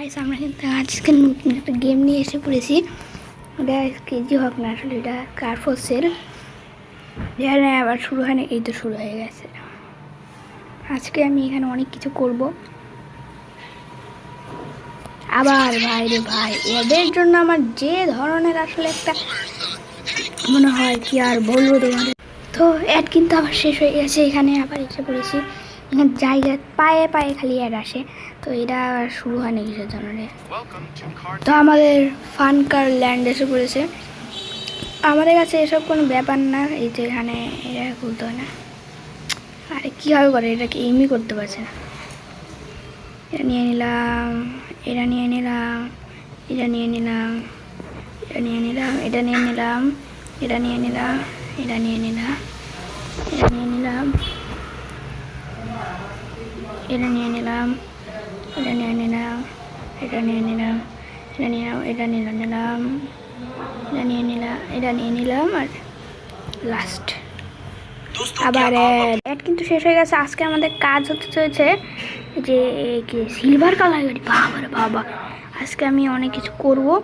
Guys আমরা কিন্তু আজকে নতুন একটা গেম নিয়ে এসে পড়েছি। ওটা কেজি হোক না, আসলে এটা কার ফর সেল। যেখানে আবার শুরু হয় না, এই তো শুরু হয়ে গেছে। আজকে আমি এখানে অনেক কিছু করব। আবার ভাই রে ভাই, এদের জন্য আমার যে ধরনের আসলে একটা মনে হয় কি আর বলবো তোমাদের। তো অ্যাড কিন্তু আবার শেষ হয়ে গেছে, এখানে আবার এসে পড়েছি। এখানে জায়গা পায়ে পায়ে খালি অ্যাড আসে, তো এটা আর শুরু হয় না কিসের জন্য রে। তো আমাদের ফান কার ল্যান্ড এসে পড়েছে। আমাদের কাছে এসব কোনো ব্যাপার না। এই যে এখানে এটা খুলতে হয় না। আরে কীভাবে করে, এটাকে এমই করতে পারছে না। এটা নিয়ে নিলাম, এটা নিয়ে নিলাম, এটা নিয়ে নিলাম, এটা নিয়ে নিলাম, এটা নিয়ে নিলাম, এটা নিয়ে নিলাম, এটা নিয়ে নিলাম, এটা নিয়ে নিলাম, এটা নিয়ে নিলাম, এটা নিয়ে নিলাম, এটা নিয়ে নিলাম, এটা নিয়ে এটা নিয়ে নিলাম, এটা নিয়ে নিলাম, এটা নিয়ে নিলাম, আর লাস্ট আবার অ্যাড কিন্তু শেষ হয়ে গেছে। আজকে আমাদের কাজ হতে চলেছে যে কি সিলভার কালার গাড়ি। বাবা রে বাবা, আজকে আমি অনেক কিছু করবো।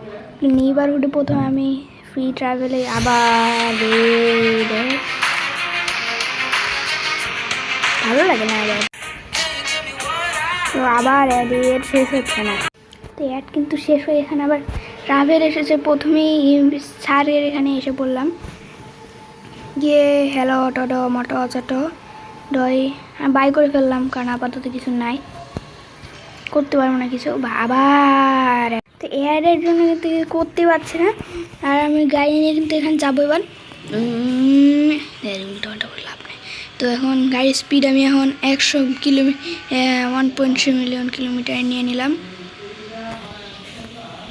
নেইবারহুডে প্রথমে আমি ফ্রি ট্রাভেলে আবার ভালো লাগে না আবার, তো আবার অ্যাড শেষ হচ্ছে না। তো অ্যাড কিন্তু শেষ হয়ে এখানে আবার ট্রাভেল এসেছে। প্রথমেই স্যারের এখানে এসে পড়লাম, গিয়ে হ্যালো টটো মটো চটো ডয় বাই করে ফেললাম, কারণ আপাতত কিছু নাই, করতে পারবো না কিছু। আবার তো এয়ারের জন্য কিন্তু করতে পারছি না। আর আমি গাড়ি নিয়ে কিন্তু এখানে যাবো এবার। উল্টো করে লাভ নেই। তো এখন গাড়ির স্পিড আমি এখন 100 কিলোমিটার 1.3 মিলিয়ন কিলোমিটার নিয়ে নিলাম।